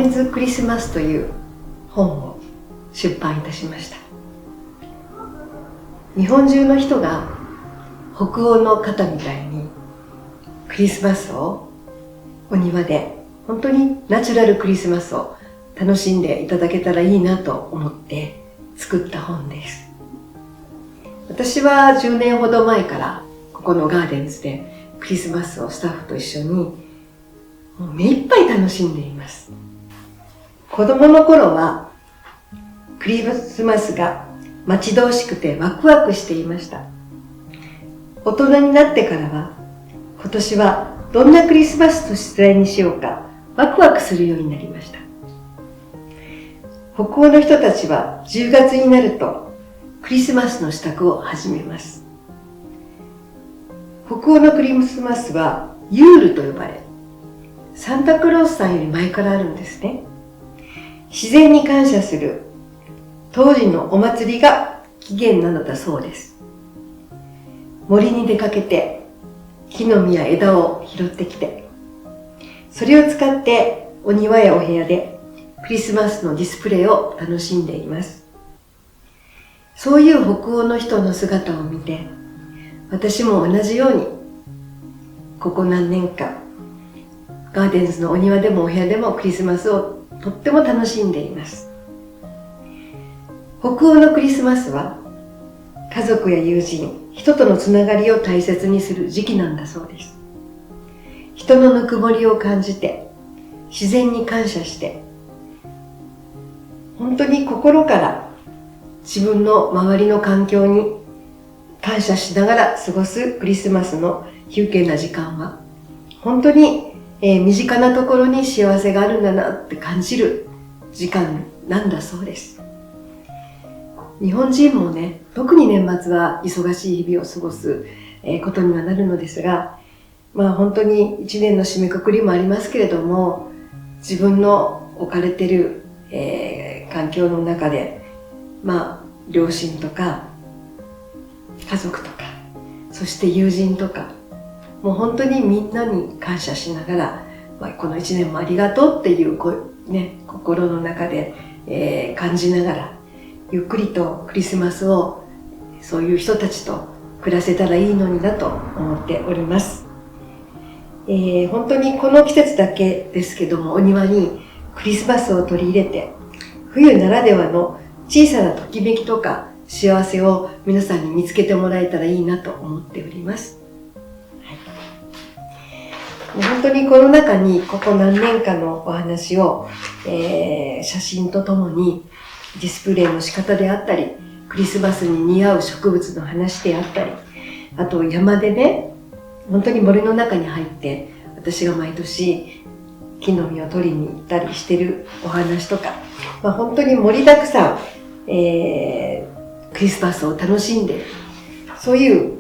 デンズクリスマスという本を出版いたしました。日本中の人が北欧の方みたいにクリスマスをお庭で本当にナチュラルクリスマスを楽しんでいただけたらいいなと思って作った本です。私は10年ほど前からここのガーデンズでクリスマスをスタッフと一緒にもう目いっぱい楽しんでいます。子供の頃はクリスマスが待ち遠しくてワクワクしていました。大人になってからは今年はどんなクリスマスと出題にしようかワクワクするようになりました。北欧の人たちは10月になるとクリスマスの支度を始めます。北欧のクリスマスはユールと呼ばれ、サンタクロースさんより前からあるんですね。自然に感謝する当時のお祭りが起源なのだそうです。森に出かけて木の実や枝を拾ってきて、それを使ってお庭やお部屋でクリスマスのディスプレイを楽しんでいます。そういう北欧の人の姿を見て、私も同じようにここ何年かガーデンズのお庭でもお部屋でもクリスマスをとっても楽しんでいます。北欧のクリスマスは家族や友人、人とのつながりを大切にする時期なんだそうです。人のぬくもりを感じて、自然に感謝して、本当に心から自分の周りの環境に感謝しながら過ごすクリスマスの有限な時間は、本当に身近なところに幸せがあるんだなって感じる時間なんだそうです。日本人もね、特に年末は忙しい日々を過ごすことにはなるのですが、本当に一年の締めくくりもありますけれども、自分の置かれている、環境の中で、両親とか家族とか、そして友人とか、もう本当にみんなに感謝しながら、この一年もありがとうっていう心の中で、感じながら、ゆっくりとクリスマスをそういう人たちと暮らせたらいいのになと思っております。本当にこの季節だけですけども、お庭にクリスマスを取り入れて、冬ならではの小さなときめきとか幸せを皆さんに見つけてもらえたらいいなと思っております。本当にこの中にここ何年かのお話を、写真とともにディスプレイの仕方であったり、クリスマスに似合う植物の話であったり、あと山でね、本当に森の中に入って私が毎年木の実を取りに行ったりしてるお話とか、本当に盛りだくさん、クリスマスを楽しんでいる、そういう、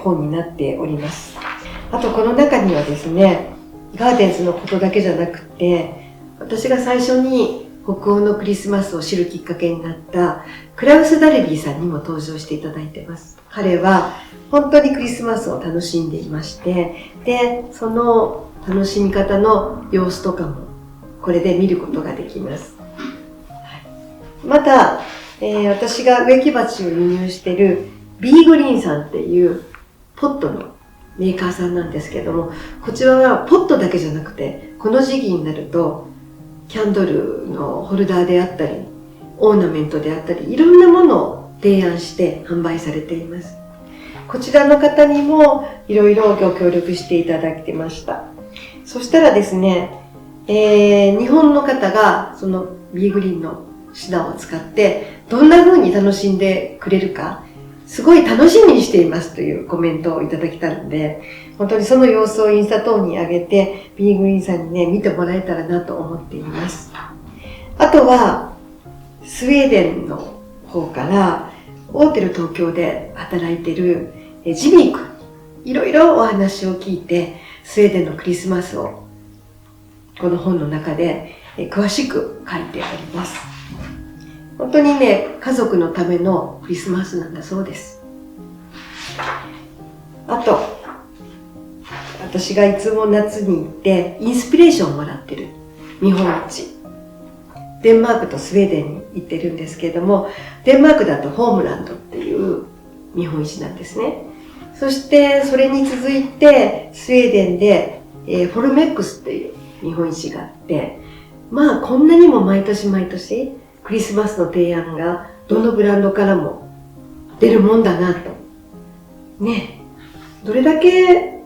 本になっております。あとこの中にはですね、ガーデンズのことだけじゃなくて、私が最初に北欧のクリスマスを知るきっかけになったクラウス・ダルビーさんにも登場していただいています。彼は本当にクリスマスを楽しんでいまして、で、その楽しみ方の様子とかもこれで見ることができます。また、私が植木鉢を輸入しているビーグリーンさんっていうポットのメーカーさんなんですけども、こちらはポットだけじゃなくて、この時期になるとキャンドルのホルダーであったり、オーナメントであったり、いろんなものを提案して販売されています。こちらの方にもいろいろご協力していただいてました。そしたらですね、日本の方がそのビーグリーンの品を使ってどんな風に楽しんでくれるか、すごい楽しみにしていますというコメントをいただきたので、本当にその様子をインスタ等に上げて、ビーグリーンさんにね、見てもらえたらなと思っています。あとは、スウェーデンの方から、オーテル東京で働いているジミー君、いろいろお話を聞いて、スウェーデンのクリスマスをこの本の中で詳しく書いてあります。本当にね、家族のためのクリスマスなんだそうです。あと、私がいつも夏に行ってインスピレーションをもらってる見本市。デンマークとスウェーデンに行ってるんですけれども、デンマークだとホームランドっていう見本市なんですね。そしてそれに続いてスウェーデンで、フォルメックスっていう見本市があって、まあこんなにも毎年毎年クリスマスの提案がどのブランドからも出るもんだなと。ね、どれだけ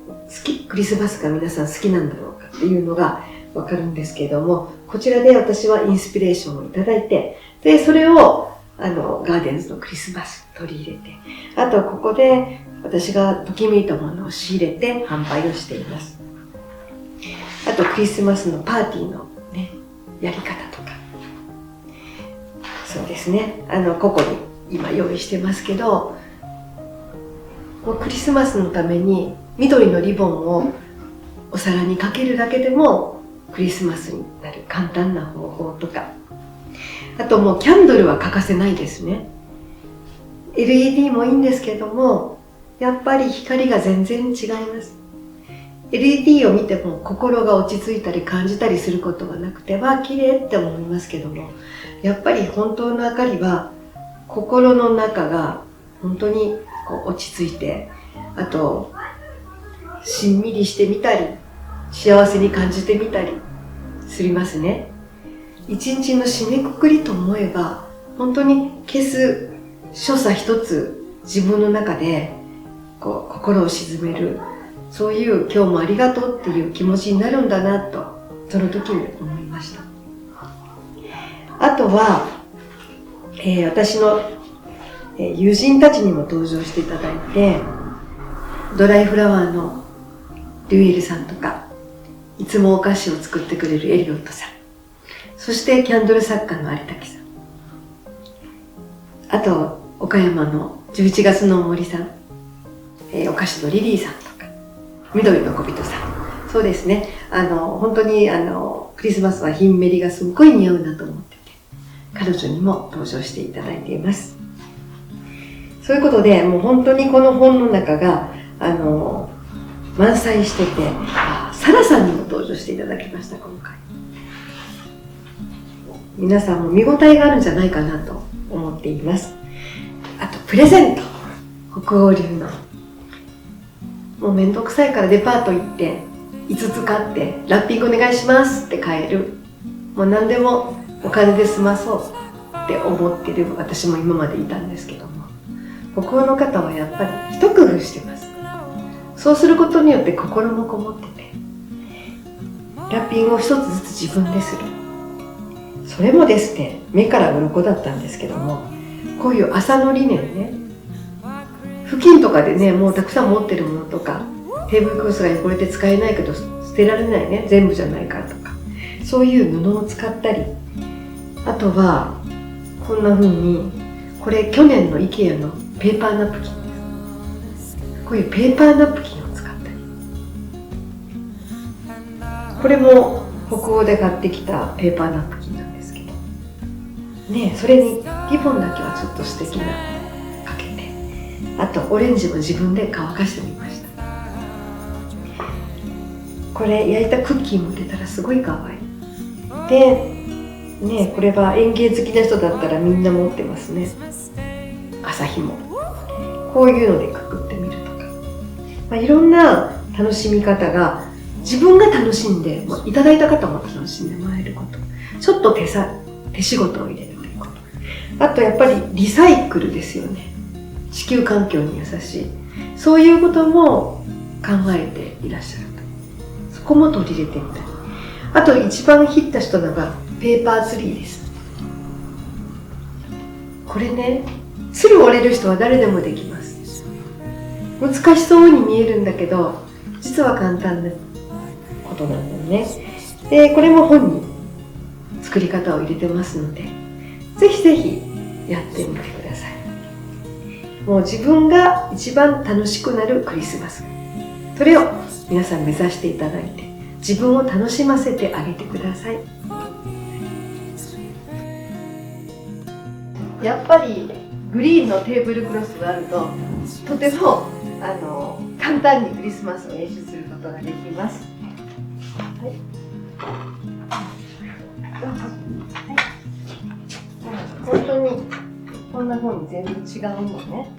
クリスマスが皆さん好きなんだろうかっていうのがわかるんですけれども、こちらで私はインスピレーションをいただいて、で、それをガーデンズのクリスマスに取り入れて、あとここで私がときめいたものを仕入れて販売をしています。あとクリスマスのパーティーのね、やり方とか。そうですね、ここに今用意してますけど、もうクリスマスのために緑のリボンをお皿にかけるだけでもクリスマスになる簡単な方法とか、あともうキャンドルは欠かせないですね。 LED もいいんですけども、やっぱり光が全然違います。 LED を見ても心が落ち着いたり感じたりすることはなくては綺麗って思いますけども、やっぱり本当の明かりは心の中が本当にこう落ち着いて、あとしんみりしてみたり幸せに感じてみたりすりますね。一日の締めくくりと思えば、本当に消す所作一つ自分の中でこう心を鎮める、そういう今日もありがとうっていう気持ちになるんだなと、その時に思いました。あとは、私の友人たちにも登場していただいて、ドライフラワーのリュウエルさんとか、いつもお菓子を作ってくれるエリオットさん、そしてキャンドル作家の有竹さん、あと岡山の11月の森さん、お菓子のリリーさんとか、緑の小人さん。そうですね、本当にクリスマスはヒンメリがすっごい似合うなと思ってて、彼女にも登場していただいています。そういうことで、もう本当にこの本の中が満載してて、サラさんにも登場していただきました。今回皆さんも見応えがあるんじゃないかなと思っています。あとプレゼント、北欧流の、もうめんどくさいからデパート行って5つ買ってラッピングお願いしますって買える、もう何でもお金で済まそうって思ってる私も今までいたんですけども、北欧の方はやっぱり一工夫してます。そうすることによって心もこもってて、ラッピングを一つずつ自分でする。それもですね、目から鱗だったんですけども、こういう麻のリネンね、布巾とかでね、もうたくさん持ってるものとか、テーブルクロスが汚れて使えないけど捨てられないね、全部じゃないからとか、そういう布を使ったり、あとはこんな風に、これ去年の IKEA のペーパーナプキン、こういうペーパーナプキンを使ったり、これも北欧で買ってきたペーパーナプキンなんですけどね、それにリボンだけはちょっと素敵なかけて、あとオレンジも自分で乾かしてみました。これ焼いたクッキーも入れたらすごい可愛いでね、これは園芸好きな人だったらみんな持ってますね。麻紐、こういうのでくくってみるとか、いろんな楽しみ方が、自分が楽しんで、いただいた方も楽しんでもらえること、ちょっと手仕事を入れるということ、あとやっぱりリサイクルですよね。地球環境に優しい、そういうことも考えていらっしゃると、そこも取り入れてみたり、あと一番ヒットしたのがペーパーツリーです。これね、つる折れる人は誰でもできます。難しそうに見えるんだけど、実は簡単なことなんだよね。で、これも本に作り方を入れてますので、ぜひぜひやってみてください。もう自分が一番楽しくなるクリスマス、それを皆さん目指していただいて、自分を楽しませてあげてください。やっぱりグリーンのテーブルクロスがあると、とても簡単にクリスマスを演出することができます。はい、どうぞ。はい。本当にこんな風に全部違うのね。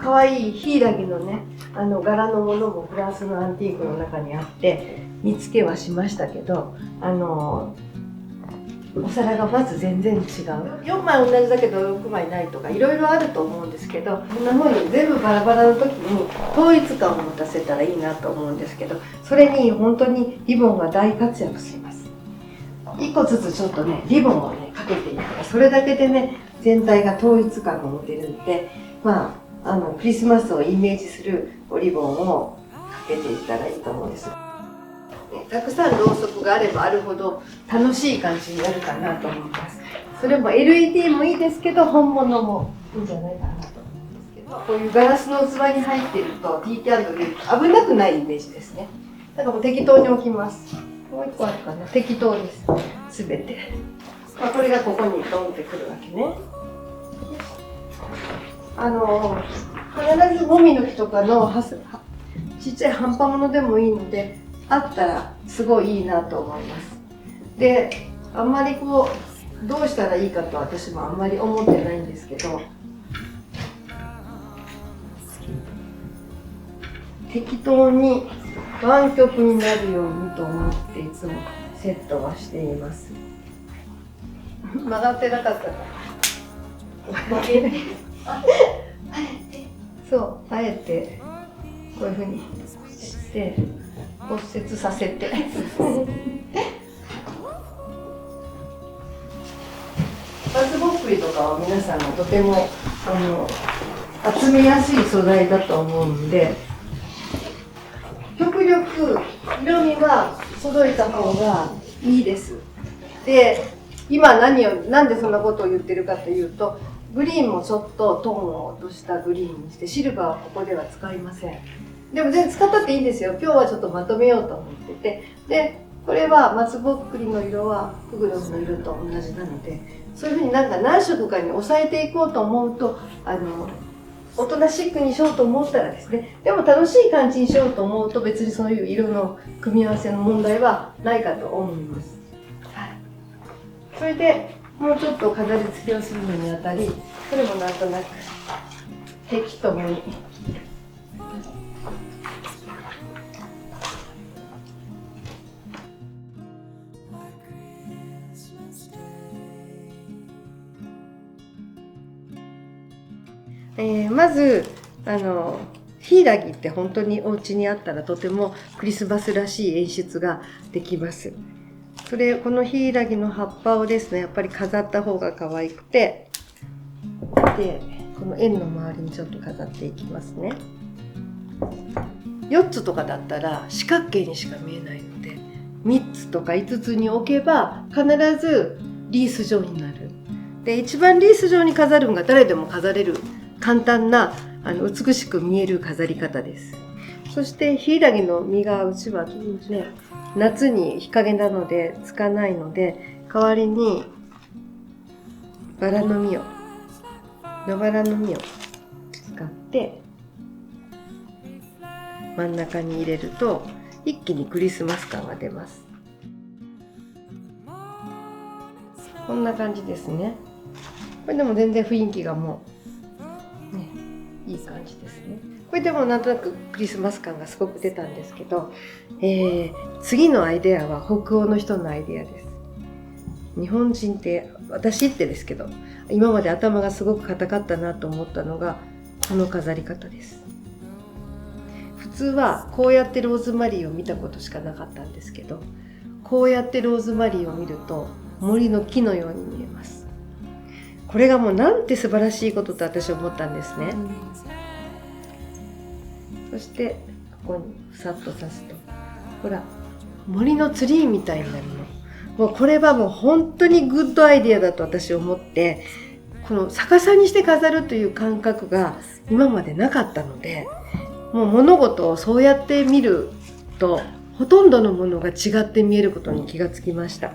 可愛い柊のね、柄のものもフランスのアンティークの中にあって、見つけはしましたけど、お皿がまず全然違う。4枚同じだけど6枚ないとかいろいろあると思うんですけど、こんな風に全部バラバラの時に統一感を持たせたらいいなと思うんですけど、それに本当にリボンが大活躍します。1個ずつちょっとね、リボンをね、かけていったら、それだけでね、全体が統一感が持てるんで、クリスマスをイメージするリボンをかけていったらいいと思うんです。たくさんろうそくがあればあるほど楽しい感じになるかなと思います。それも LED もいいですけど、本物もいいんじゃないかなと思うんですけど、こういうガラスの器に入っているとティーキャンドル危なくないイメージですね。だからもう適当に置きます。もう一個あるかな。適当です。すべて。これがここにドンってくるわけね。必ずもみの木とかのちっちゃい半端ものでもいいので、あったらすごいいいなと思います。で、あんまりどうしたらいいかと私もあんまり思ってないんですけど、適当に湾曲になるようにと思っていつもセットはしています。曲がってなかったから。そう、あえてこういうふうにして骨折させて松ぼっくりとかは皆さんがとても集めやすい素材だと思うんで、極力色味は揃えた方がいいです。で、今なんでそんなことを言ってるかというと、グリーンもちょっとトーンを落としたグリーンにして、シルバーはここでは使いません。でも全然使ったっていいんですよ。今日はちょっとまとめようと思ってて、でこれは松ぼっくりの色はフグロスの色と同じなので、そういうふうに何色かに抑えていこうと思うと、おとなしくにしようと思ったらですね、でも楽しい感じにしようと思うと、別にそういう色の組み合わせの問題はないかと思います。はい、それでもうちょっと飾り付けをするのにあたり、これもなんとなく適当に。まず柊って本当にお家にあったらとてもクリスマスらしい演出ができます。この柊の葉っぱをですね、やっぱり飾った方が可愛くて、でこの円の周りにちょっと飾っていきますね。4つとかだったら四角形にしか見えないので、3つとか5つに置けば必ずリース状になる。で、一番リース状に飾るのが誰でも飾れる簡単な美しく見える飾り方です。そして柊の実がうちはね、夏に日陰なのでつかないので、代わりに野バラの実を使って真ん中に入れると一気にクリスマス感が出ます。こんな感じですね。これでも全然雰囲気がもうね、いい感じですね。これでもなんとなくクリスマス感がすごく出たんですけど、次のアイデアは北欧の人のアイデアです。日本人って私ってですけど、今まで頭がすごく硬かったなと思ったのがこの飾り方です。普通はこうやってローズマリーを見たことしかなかったんですけど、こうやってローズマリーを見ると森の木のように見えます。これがもうなんて素晴らしいことと私は思ったんですね。そしてここにふさっと刺すと、ほら森のツリーみたいになるの。もうこれはもう本当にグッドアイデアだと私は思って、この逆さにして飾るという感覚が今までなかったので、もう物事をそうやって見るとほとんどのものが違って見えることに気がつきました。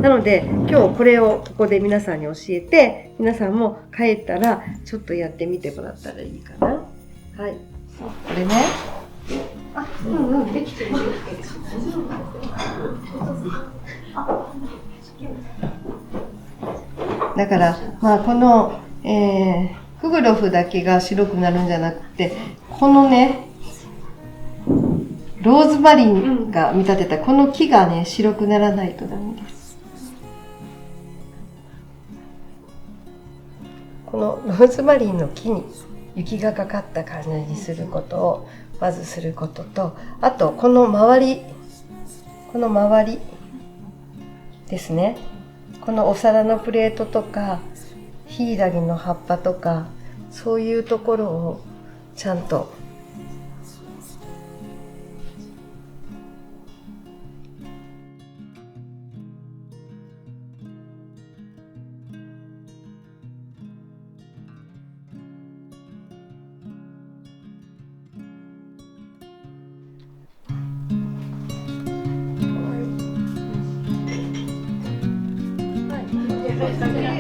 なので今日これをここで皆さんに教えて、皆さんも帰ったらちょっとやってみてもらったらいいかな。はい、これね、できてる。大丈夫。だから、まあこの、フグロフだけが白くなるんじゃなくて、このね、ローズマリンが見立てたこの木がね、白くならないとダメです。このローズマリンの木に雪がかかった感じにすることをまずすることと、あとこの周りですね。このお皿のプレートとかヒイラギの葉っぱとか、そういうところをちゃんとはい。